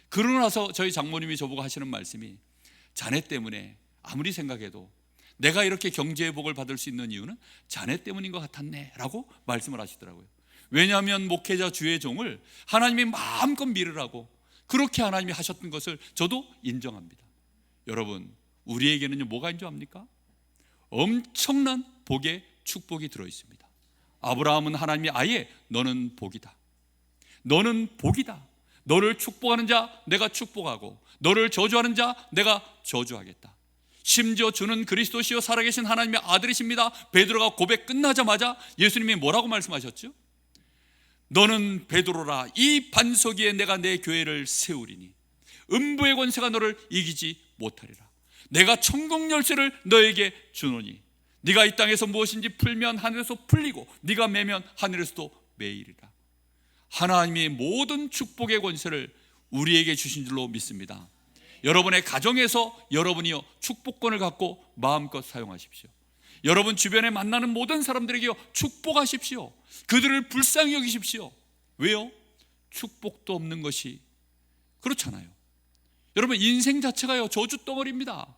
그러고 나서 저희 장모님이 저보고 하시는 말씀이 자네 때문에 아무리 생각해도 내가 이렇게 경제의 복을 받을 수 있는 이유는 자네 때문인 것 같았네 라고 말씀을 하시더라고요. 왜냐하면 목회자 주의 종을 하나님이 마음껏 믿으라고 그렇게 하나님이 하셨던 것을 저도 인정합니다. 여러분 우리에게는요 뭐가 있는 줄 압니까? 엄청난 복의 축복이 들어있습니다. 아브라함은 하나님이 아예 너는 복이다, 너는 복이다, 너를 축복하는 자 내가 축복하고 너를 저주하는 자 내가 저주하겠다. 심지어 주는 그리스도시요 살아계신 하나님의 아들이십니다. 베드로가 고백 끝나자마자 예수님이 뭐라고 말씀하셨죠? 너는 베드로라, 이 반석 위에 내가 내 교회를 세우리니 음부의 권세가 너를 이기지 못하리라. 내가 천국 열쇠를 너에게 주노니 네가 이 땅에서 무엇인지 풀면 하늘에서 풀리고 네가 매면 하늘에서도 매이리라. 하나님이 모든 축복의 권세를 우리에게 주신 줄로 믿습니다. 여러분의 가정에서 여러분이요 축복권을 갖고 마음껏 사용하십시오. 여러분 주변에 만나는 모든 사람들에게요 축복하십시오. 그들을 불쌍히 여기십시오. 왜요? 축복도 없는 것이 그렇잖아요. 여러분 인생 자체가요 저주덩어리입니다.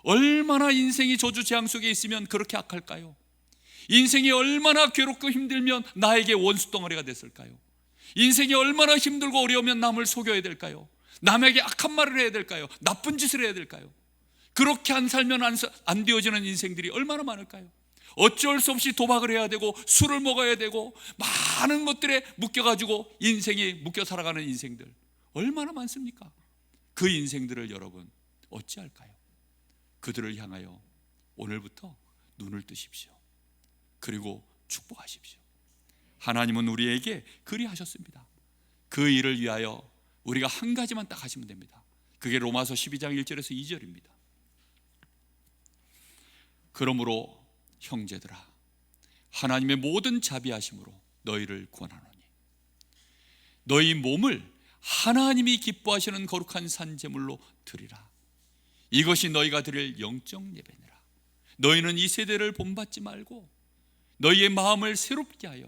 얼마나 인생이 저주 재앙 속에 있으면 그렇게 악할까요? 인생이 얼마나 괴롭고 힘들면 나에게 원수덩어리가 됐을까요? 인생이 얼마나 힘들고 어려우면 남을 속여야 될까요? 남에게 악한 말을 해야 될까요? 나쁜 짓을 해야 될까요? 그렇게 안 살면 안 되어지는 인생들이 얼마나 많을까요? 어쩔 수 없이 도박을 해야 되고 술을 먹어야 되고 많은 것들에 묶여가지고 인생이 묶여 살아가는 인생들 얼마나 많습니까? 그 인생들을 여러분 어찌할까요? 그들을 향하여 오늘부터 눈을 뜨십시오. 그리고 축복하십시오. 하나님은 우리에게 그리하셨습니다. 그 일을 위하여 우리가 한 가지만 딱 하시면 됩니다. 그게 로마서 12장 1절에서 2절입니다. 그러므로 형제들아 하나님의 모든 자비하심으로 너희를 권하노니 너희 몸을 하나님이 기뻐하시는 거룩한 산 제물로 드리라. 이것이 너희가 드릴 영적 예배니라. 너희는 이 세대를 본받지 말고 너희의 마음을 새롭게 하여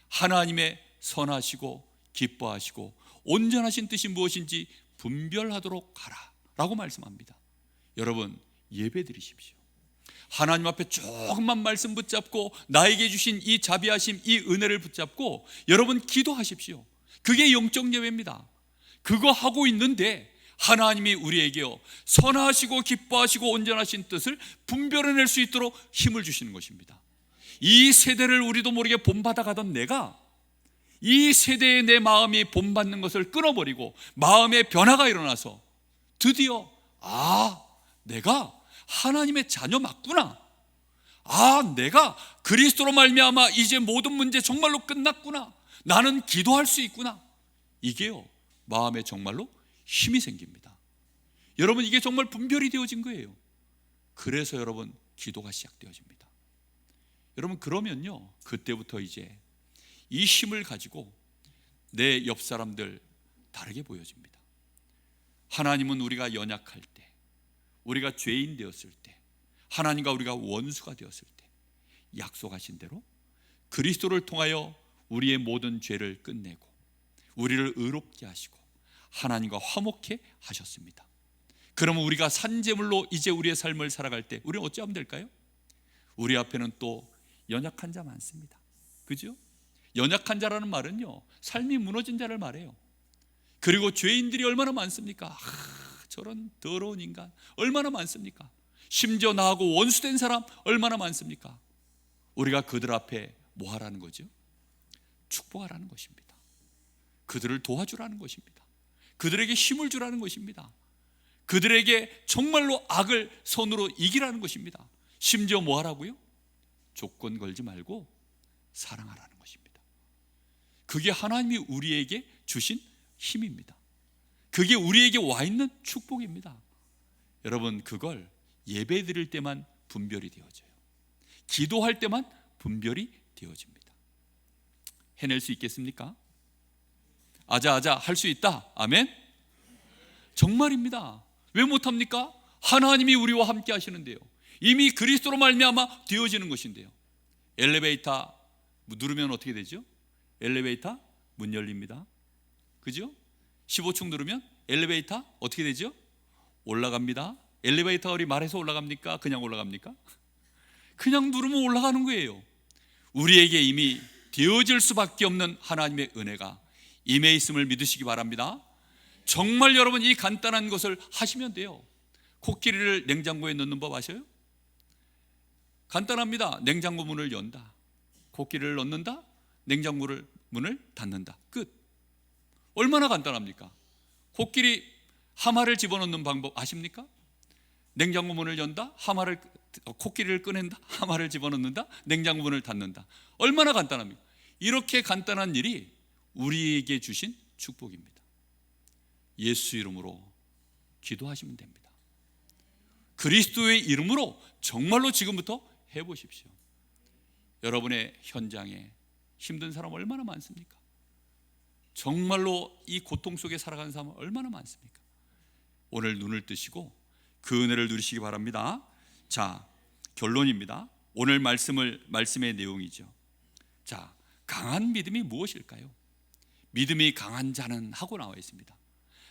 하나님의 선하시고 기뻐하시고 온전하신 뜻이 무엇인지 분별하도록 하라 라고 말씀합니다. 여러분 예배 드리십시오. 하나님 앞에 조금만 말씀 붙잡고 나에게 주신 이 자비하심 이 은혜를 붙잡고 여러분 기도하십시오. 그게 영적 예배입니다. 그거 하고 있는데 하나님이 우리에게요 선하시고 기뻐하시고 온전하신 뜻을 분별해낼 수 있도록 힘을 주시는 것입니다. 이 세대를 우리도 모르게 본받아 가던 내가 이 세대의 내 마음이 본받는 것을 끊어버리고 마음의 변화가 일어나서 드디어 내가 하나님의 자녀 맞구나. 내가 그리스도로 말미암아 이제 모든 문제 정말로 끝났구나. 나는 기도할 수 있구나. 이게요 마음에 정말로 힘이 생깁니다. 여러분 이게 정말 분별이 되어진 거예요. 그래서 여러분 기도가 시작되어집니다. 여러분, 그러면요, 그때부터 이제 이 힘을 가지고 내 옆 사람들 다르게 보여집니다. 하나님은 우리가 연약할 때, 우리가 죄인 되었을 때, 하나님과 우리가 원수가 되었을 때 약속하신 대로 그리스도를 통하여 우리의 모든 죄를 끝내고 우리를 의롭게 하시고 하나님과 화목해 하셨습니다. 그러면 우리가 산제물로 이제 우리의 삶을 살아갈 때 우리는 어찌하면 될까요? 우리 앞에는 또 연약한 자 많습니다. 그죠? 연약한 자라는 말은요, 삶이 무너진 자를 말해요. 그리고 죄인들이 얼마나 많습니까? 저런 더러운 인간 얼마나 많습니까? 심지어 나하고 원수된 사람 얼마나 많습니까? 우리가 그들 앞에 뭐 하라는 거죠? 축복하라는 것입니다. 그들을 도와주라는 것입니다. 그들에게 힘을 주라는 것입니다. 그들에게 정말로 악을 손으로 이기라는 것입니다. 심지어 뭐 하라고요? 조건 걸지 말고 사랑하라는 것입니다. 그게 하나님이 우리에게 주신 힘입니다. 그게 우리에게 와 있는 축복입니다. 여러분, 그걸 예배 드릴 때만 분별이 되어져요. 기도할 때만 분별이 되어집니다. 해낼 수 있겠습니까? 아자아자 할 수 있다. 아멘. 정말입니다. 왜 못합니까? 하나님이 우리와 함께 하시는데요. 이미 그리스도로 말미암아 되어지는 것인데요. 엘리베이터 누르면 어떻게 되죠? 엘리베이터 문 열립니다. 그죠? 15층 누르면 엘리베이터 어떻게 되죠? 올라갑니다. 엘리베이터 우리 말해서 올라갑니까? 그냥 올라갑니까? 그냥 누르면 올라가는 거예요. 우리에게 이미 되어질 수밖에 없는 하나님의 은혜가 임해 있음을 믿으시기 바랍니다. 정말 여러분, 이 간단한 것을 하시면 돼요. 코끼리를 냉장고에 넣는 법 아셔요? 간단합니다. 냉장고 문을 연다, 코끼리를 넣는다, 냉장고 문을 닫는다. 끝. 얼마나 간단합니까? 코끼리 하마를 집어넣는 방법 아십니까? 냉장고 문을 연다, 코끼리를 꺼낸다, 하마를 집어넣는다, 냉장고 문을 닫는다. 얼마나 간단합니까? 이렇게 간단한 일이 우리에게 주신 축복입니다. 예수 이름으로 기도하시면 됩니다. 그리스도의 이름으로 정말로 지금부터 해보십시오. 여러분의 현장에 힘든 사람 얼마나 많습니까? 정말로 이 고통 속에 살아가는 사람 얼마나 많습니까? 오늘 눈을 뜨시고 그 은혜를 누리시기 바랍니다. 자, 결론입니다. 오늘 말씀의 내용이죠. 자, 강한 믿음이 무엇일까요? 믿음이 강한 자는 하고 나와 있습니다.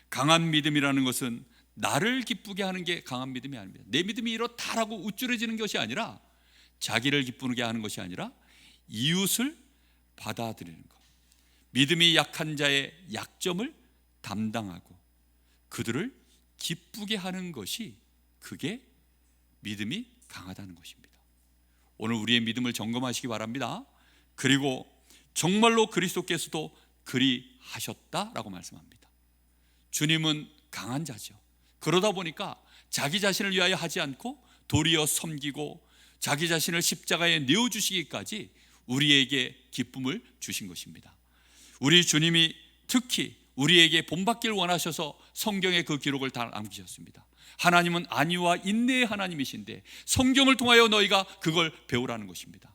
강한 믿음이라는 것은 나를 기쁘게 하는 게 강한 믿음이 아닙니다. 내 믿음이 이렇다라고 우쭐해지는 것이 아니라, 자기를 기쁘게 하는 것이 아니라 이웃을 받아들이는 것. 믿음이 약한 자의 약점을 담당하고 그들을 기쁘게 하는 것이, 그게 믿음이 강하다는 것입니다. 오늘 우리의 믿음을 점검하시기 바랍니다. 그리고 정말로 그리스도께서도 그리하셨다라고 말씀합니다. 주님은 강한 자죠. 그러다 보니까 자기 자신을 위하여 하지 않고 도리어 섬기고 자기 자신을 십자가에 내어주시기까지 우리에게 기쁨을 주신 것입니다. 우리 주님이 특히 우리에게 본받기를 원하셔서 성경에 그 기록을 다 남기셨습니다. 하나님은 안위와 인내의 하나님이신데 성경을 통하여 너희가 그걸 배우라는 것입니다.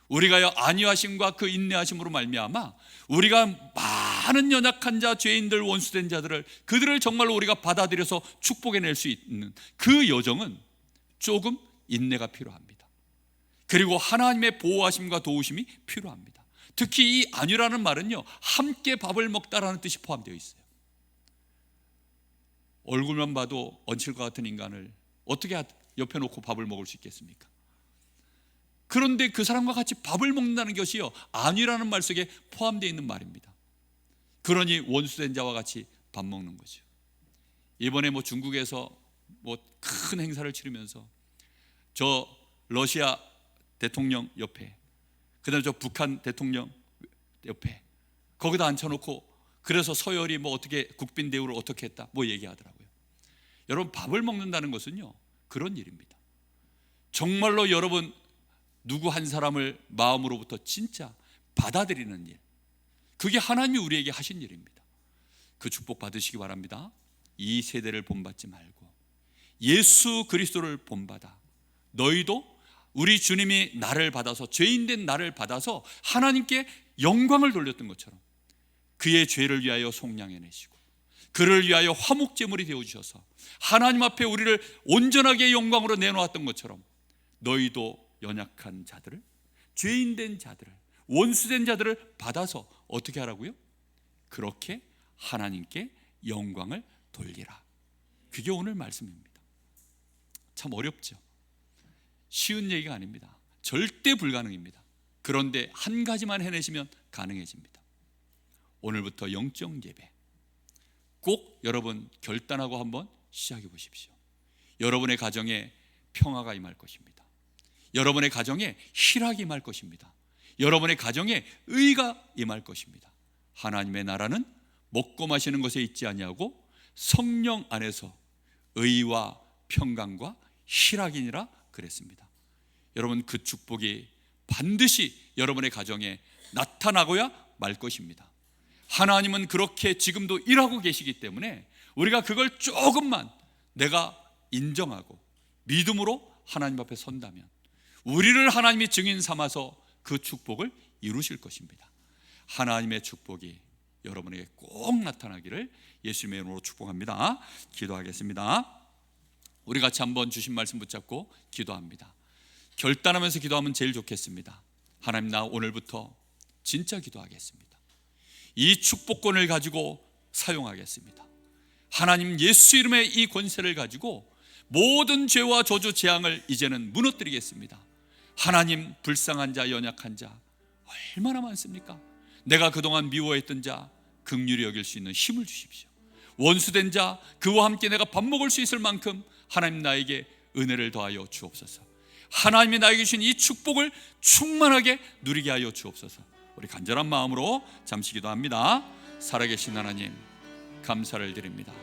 우리가 안위하심과 그 인내하심으로 말미암아 우리가 많은 연약한 자, 죄인들, 원수된 자들을, 그들을 정말로 우리가 받아들여서 축복해낼 수 있는 그 여정은 조금 인내가 필요합니다. 그리고 하나님의 보호하심과 도우심이 필요합니다. 특히 이 안위라는 말은요, 함께 밥을 먹다라는 뜻이 포함되어 있어요. 얼굴만 봐도 얹힐 것 같은 인간을 어떻게 옆에 놓고 밥을 먹을 수 있겠습니까? 그런데 그 사람과 같이 밥을 먹는다는 것이요, 안위라는 말 속에 포함되어 있는 말입니다. 그러니 원수된 자와 같이 밥 먹는 거죠. 이번에 중국에서 큰 행사를 치르면서 저 러시아 대통령 옆에, 그다음에 저 북한 대통령 옆에 거기다 앉혀놓고, 그래서 서열이 어떻게 국빈 대우를 어떻게 했다 얘기하더라고요. 여러분, 밥을 먹는다는 것은요, 그런 일입니다. 정말로 여러분 누구 한 사람을 마음으로부터 진짜 받아들이는 일, 그게 하나님이 우리에게 하신 일입니다. 그 축복 받으시기 바랍니다. 이 세대를 본받지 말고 예수 그리스도를 본받아 너희도 우리 주님이 나를 받아서, 죄인된 나를 받아서 하나님께 영광을 돌렸던 것처럼 그의 죄를 위하여 속량해 내시고 그를 위하여 화목제물이 되어주셔서 하나님 앞에 우리를 온전하게 영광으로 내놓았던 것처럼 너희도 연약한 자들을, 죄인된 자들을, 원수된 자들을 받아서 어떻게 하라고요? 그렇게 하나님께 영광을 돌리라. 그게 오늘 말씀입니다. 참 어렵죠. 쉬운 얘기가 아닙니다. 절대 불가능입니다. 그런데 한 가지만 해내시면 가능해집니다. 오늘부터 영적 예배 꼭 여러분 결단하고 한번 시작해 보십시오. 여러분의 가정에 평화가 임할 것입니다. 여러분의 가정에 희락이 임할 것입니다. 여러분의 가정에 의가 임할 것입니다. 하나님의 나라는 먹고 마시는 것에 있지 아니하고 성령 안에서 의와 평강과 희락이니라 그랬습니다. 여러분, 그 축복이 반드시 여러분의 가정에 나타나고야 말 것입니다. 하나님은 그렇게 지금도 일하고 계시기 때문에 우리가 그걸 조금만 내가 인정하고 믿음으로 하나님 앞에 선다면 우리를 하나님이 증인 삼아서 그 축복을 이루실 것입니다. 하나님의 축복이 여러분에게 꼭 나타나기를 예수님의 이름으로 축복합니다. 기도하겠습니다. 우리 같이 한번 주신 말씀 붙잡고 기도합니다. 결단하면서 기도하면 제일 좋겠습니다. 하나님, 나 오늘부터 진짜 기도하겠습니다. 이 축복권을 가지고 사용하겠습니다. 하나님, 예수 이름의 이 권세를 가지고 모든 죄와 저주 재앙을 이제는 무너뜨리겠습니다. 하나님, 불쌍한 자, 연약한 자 얼마나 많습니까? 내가 그동안 미워했던 자 긍휼히 여길 수 있는 힘을 주십시오. 원수된 자, 그와 함께 내가 밥 먹을 수 있을 만큼 하나님 나에게 은혜를 더하여 주옵소서. 하나님이 나에게 주신 이 축복을 충만하게 누리게 하여 주옵소서. 우리 간절한 마음으로 잠시 기도합니다. 살아계신 하나님, 감사를 드립니다.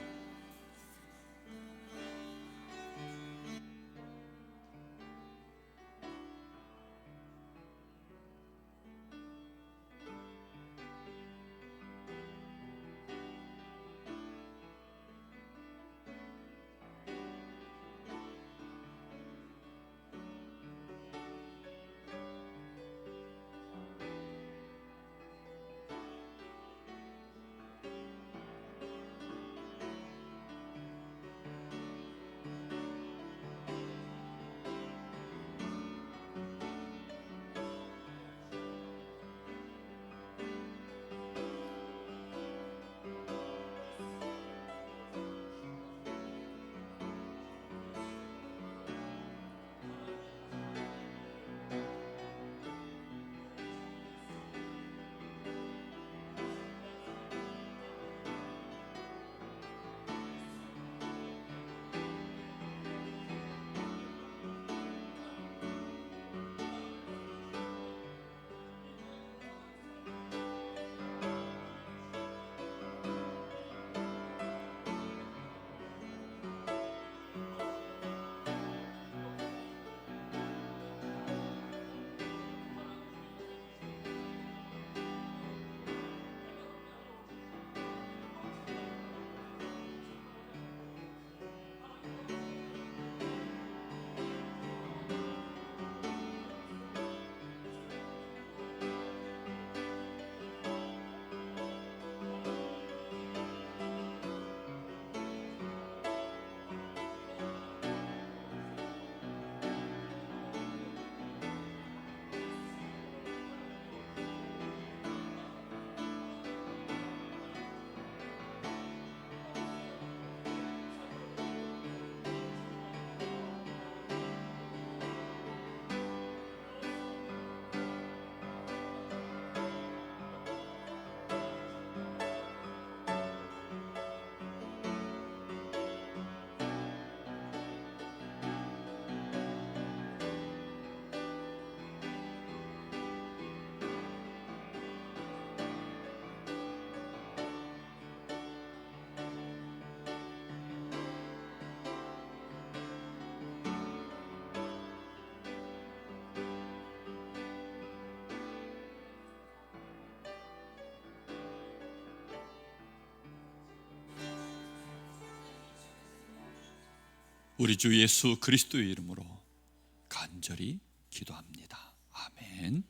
우리 주 예수 그리스도의 이름으로 간절히 기도합니다. 아멘.